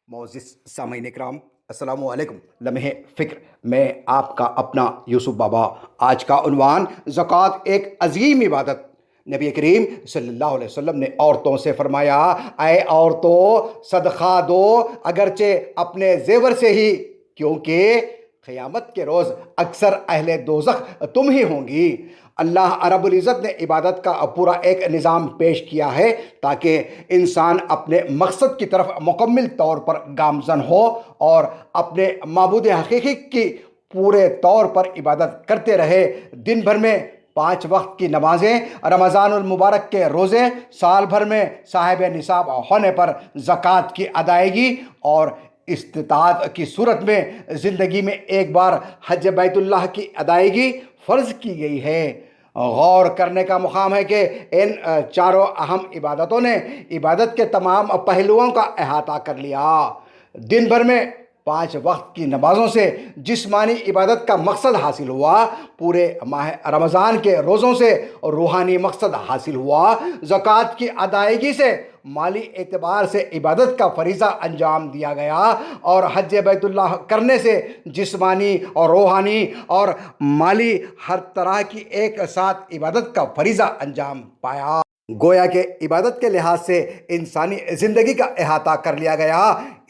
معزز سامعین اکرام، السلام علیکم۔ لمحے فکر میں آپ کا اپنا یوسف بابا۔ آج کا عنوان زکوٰۃ ایک عظیم عبادت۔ نبی کریم صلی اللہ علیہ وسلم نے عورتوں سے فرمایا، اے عورتوں صدقہ دو، اگرچہ اپنے زیور سے ہی، کیونکہ قیامت کے روز اکثر اہل دوزخ تم ہی ہوں گی۔ اللہ رب العزت نے عبادت کا پورا ایک نظام پیش کیا ہے تاکہ انسان اپنے مقصد کی طرف مکمل طور پر گامزن ہو اور اپنے معبود حقیقی کی پورے طور پر عبادت کرتے رہے۔ دن بھر میں 5 وقت کی نمازیں، رمضان المبارک کے روزے، سال بھر میں صاحب نصاب ہونے پر زکوٰۃ کی ادائیگی اور استطاعت کی صورت میں زندگی میں ایک بار حج بیت اللہ کی ادائیگی فرض کی گئی ہے۔ غور کرنے کا مقام ہے کہ ان چاروں اہم عبادتوں نے عبادت کے تمام پہلوؤں کا احاطہ کر لیا۔ دن بھر میں 5 وقت کی نمازوں سے جسمانی عبادت کا مقصد حاصل ہوا، پورے ماہ رمضان کے روزوں سے روحانی مقصد حاصل ہوا، زکوٰۃ کی ادائیگی سے مالی اعتبار سے عبادت کا فریضہ انجام دیا گیا، اور حج بیت اللہ کرنے سے جسمانی اور روحانی اور مالی ہر طرح کی ایک ساتھ عبادت کا فریضہ انجام پایا۔ گویا کہ عبادت کے لحاظ سے انسانی زندگی کا احاطہ کر لیا گیا۔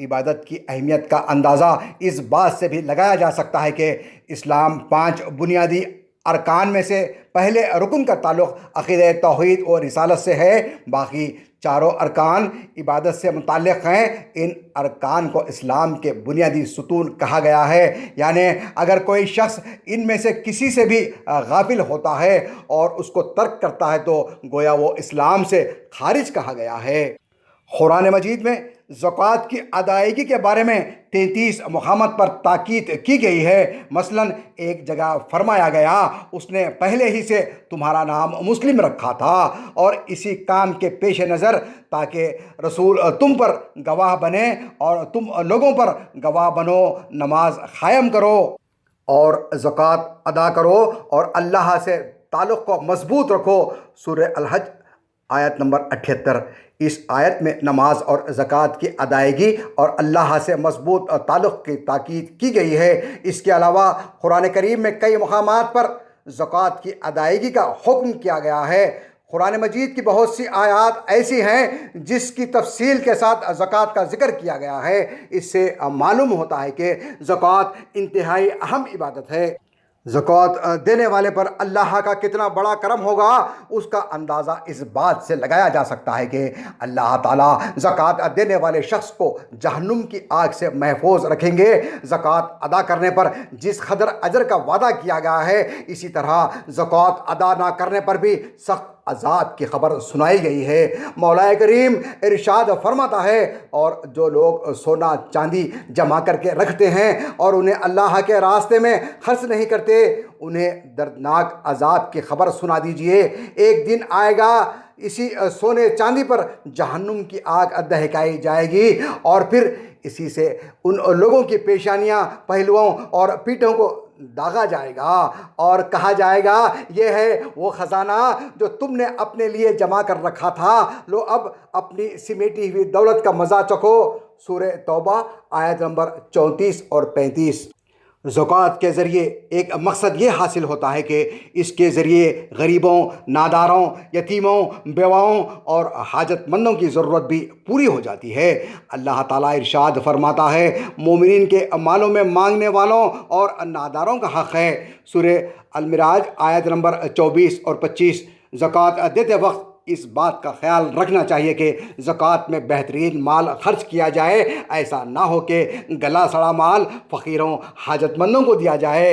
عبادت کی اہمیت کا اندازہ اس بات سے بھی لگایا جا سکتا ہے کہ اسلام 5 بنیادی ارکان میں سے پہلے رکن کا تعلق عقیدہ توحید اور رسالت سے ہے، باقی چاروں ارکان عبادت سے متعلق ہیں۔ ان ارکان کو اسلام کے بنیادی ستون کہا گیا ہے، یعنی اگر کوئی شخص ان میں سے کسی سے بھی غافل ہوتا ہے اور اس کو ترک کرتا ہے تو گویا وہ اسلام سے خارج کہا گیا ہے۔ قرآن مجید میں زکوٰۃ کی ادائیگی کے بارے میں 33 مقامات پر تاکید کی گئی ہے۔ مثلاً ایک جگہ فرمایا گیا، اس نے پہلے ہی سے تمہارا نام مسلم رکھا تھا، اور اسی کام کے پیش نظر تاکہ رسول تم پر گواہ بنے اور تم لوگوں پر گواہ بنو، نماز قائم کرو اور زکوٰۃ ادا کرو اور اللہ سے تعلق کو مضبوط رکھو۔ سورہ الحج آیت نمبر 78۔ اس آیت میں نماز اور زکوٰۃ کی ادائیگی اور اللہ سے مضبوط تعلق کی تاکید کی گئی ہے۔ اس کے علاوہ قرآن کریم میں کئی مقامات پر زکوٰۃ کی ادائیگی کا حکم کیا گیا ہے۔ قرآن مجید کی بہت سی آیات ایسی ہیں جس کی تفصیل کے ساتھ زکوٰۃ کا ذکر کیا گیا ہے۔ اس سے معلوم ہوتا ہے کہ زکوٰۃ انتہائی اہم عبادت ہے۔ زکوٰۃ دینے والے پر اللہ کا کتنا بڑا کرم ہوگا، اس کا اندازہ اس بات سے لگایا جا سکتا ہے کہ اللہ تعالیٰ زکوٰۃ دینے والے شخص کو جہنم کی آگ سے محفوظ رکھیں گے۔ زکوٰۃ ادا کرنے پر جس قدر اجر کا وعدہ کیا گیا ہے، اسی طرح زکوٰۃ ادا نہ کرنے پر بھی سخت عذاب کی خبر سنائی گئی ہے۔ مولا کریم ارشاد فرماتا ہے، اور جو لوگ سونا چاندی جمع کر کے رکھتے ہیں اور انہیں اللہ کے راستے میں خرچ نہیں کرتے، انہیں دردناک عذاب کی خبر سنا دیجئے۔ ایک دن آئے گا، اسی سونے چاندی پر جہنم کی آگ دہکائی جائے گی، اور پھر اسی سے ان لوگوں کی پیشانیاں، پہلوؤں اور پیٹھوں کو داغا جائے گا اور کہا جائے گا، یہ ہے وہ خزانہ جو تم نے اپنے لیے جمع کر رکھا تھا، لو اب اپنی سمیٹی ہوئی دولت کا مزہ چکھو۔ سورہ توبہ آیت نمبر 34 اور 35۔ زکوٰۃ کے ذریعے ایک مقصد یہ حاصل ہوتا ہے کہ اس کے ذریعے غریبوں، ناداروں، یتیموں، بیواؤں اور حاجت مندوں کی ضرورت بھی پوری ہو جاتی ہے۔ اللہ تعالیٰ ارشاد فرماتا ہے، مومنین کے مالوں میں مانگنے والوں اور ناداروں کا حق ہے۔ سورہ المعراج آیت نمبر 24 اور 25۔ زکوٰۃ دیتے وقت اس بات کا خیال رکھنا چاہیے کہ زکوٰۃ میں بہترین مال خرچ کیا جائے، ایسا نہ ہو کہ گلا سڑا مال فقیروں، حاجت مندوں کو دیا جائے۔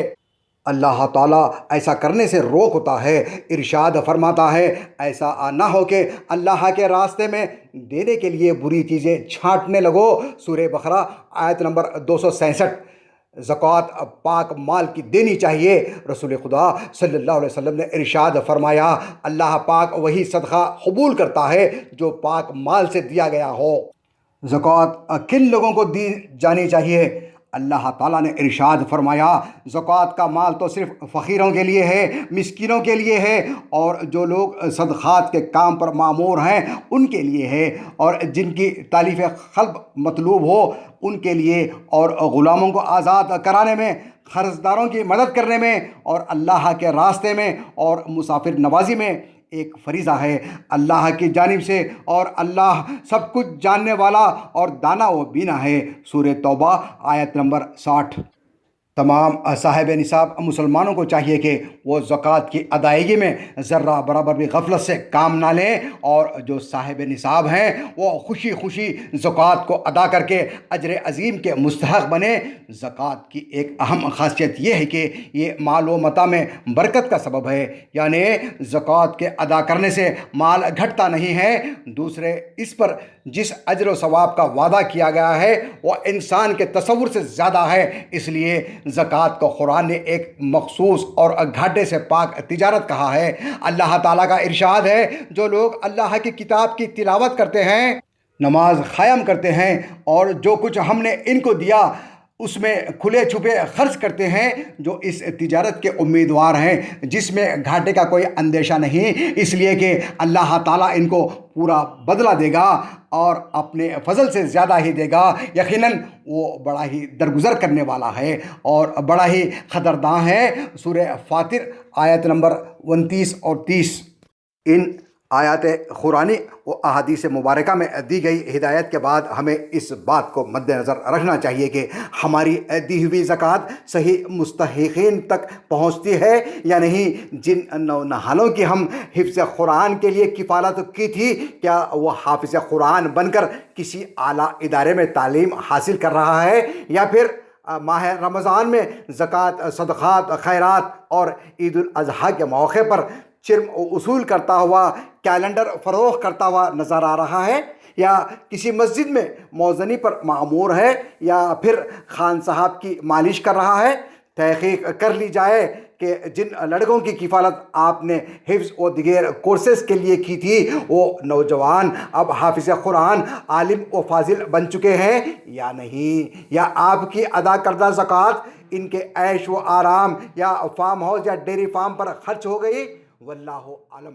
اللہ تعالیٰ ایسا کرنے سے روکتا ہے۔ ارشاد فرماتا ہے، ایسا نہ ہو کہ اللہ کے راستے میں دینے کے لیے بری چیزیں چھانٹنے لگو۔ سورہ بقرہ آیت نمبر 266۔ زکوٰۃ پاک مال کی دینی چاہیے۔ رسول خدا صلی اللہ علیہ وسلم نے ارشاد فرمایا، اللہ پاک وہی صدقہ قبول کرتا ہے جو پاک مال سے دیا گیا ہو۔ زکوٰۃ کن لوگوں کو دی جانی چاہیے؟ اللہ تعالیٰ نے ارشاد فرمایا زکوٰۃ کا مال تو صرف فقیروں کے لیے ہے، مسکینوں کے لیے ہے، اور جو لوگ صدقات کے کام پر مامور ہیں ان کے لیے ہے، اور جن کی تالیف قلب مطلوب ہو ان کے لیے، اور غلاموں کو آزاد کرانے میں، قرض داروں کی مدد کرنے میں، اور اللہ کے راستے میں، اور مسافر نوازی میں ایک فریضہ ہے اللہ کی جانب سے، اور اللہ سب کچھ جاننے والا اور دانا و بینا ہے۔ سورہ توبہ آیت نمبر 60۔ تمام صاحب نصاب مسلمانوں کو چاہیے کہ وہ زکوٰۃ کی ادائیگی میں ذرہ برابر بھی غفلت سے کام نہ لیں، اور جو صاحب نصاب ہیں وہ خوشی خوشی زکوٰۃ کو ادا کر کے اجر عظیم کے مستحق بنیں۔ زکوٰۃ کی ایک اہم خاصیت یہ ہے کہ یہ مال و متاع میں برکت کا سبب ہے، یعنی زکوٰۃ کے ادا کرنے سے مال گھٹتا نہیں ہے۔ دوسرے، اس پر جس اجر و ثواب کا وعدہ کیا گیا ہے وہ انسان کے تصور سے زیادہ ہے، اس لیے زکوٰۃ کو قرآن نے ایک مخصوص اور گھاٹے سے پاک تجارت کہا ہے۔ اللہ تعالیٰ کا ارشاد ہے، جو لوگ اللہ کی کتاب کی تلاوت کرتے ہیں، نماز قائم کرتے ہیں، اور جو کچھ ہم نے ان کو دیا اس میں کھلے چھپے خرچ کرتے ہیں، جو اس تجارت کے امیدوار ہیں جس میں گھاٹے کا کوئی اندیشہ نہیں، اس لیے کہ اللہ تعالیٰ ان کو پورا بدلہ دے گا اور اپنے فضل سے زیادہ ہی دے گا۔ یقیناً وہ بڑا ہی درگزر کرنے والا ہے اور بڑا ہی قدرداں ہے۔ سورہ فاطر آیت نمبر 29 اور 30۔ ان آیات قرآنی و احادیث مبارکہ میں دی گئی ہدایت کے بعد ہمیں اس بات کو مد نظر رکھنا چاہیے کہ ہماری دی ہوئی زکوٰۃ صحیح مستحقین تک پہنچتی ہے یا نہیں۔ جن نونہالوں کی ہم حفظ قرآن کے لیے کفالت کی تھی، کیا وہ حافظ قرآن بن کر کسی اعلیٰ ادارے میں تعلیم حاصل کر رہا ہے، یا پھر ماہ رمضان میں زکوٰۃ، صدقات، خیرات اور عید الاضحیٰ کے موقع پر چرم وصول کرتا ہوا، کیلنڈر فروخت کرتا ہوا نظر آ رہا ہے، یا کسی مسجد میں موذنی پر مأمور ہے، یا پھر خان صاحب کی مالش کر رہا ہے؟ تحقیق کر لی جائے کہ جن لڑکوں کی کفالت آپ نے حفظ و دیگر کورسز کے لیے کی تھی، وہ نوجوان اب حافظ قرآن، عالم و فاضل بن چکے ہیں یا نہیں، یا آپ کی ادا کردہ زکوٰۃ ان کے عیش و آرام یا فارم ہاؤس یا ڈیری فارم پر خرچ ہو گئی؟ واللہ عالم۔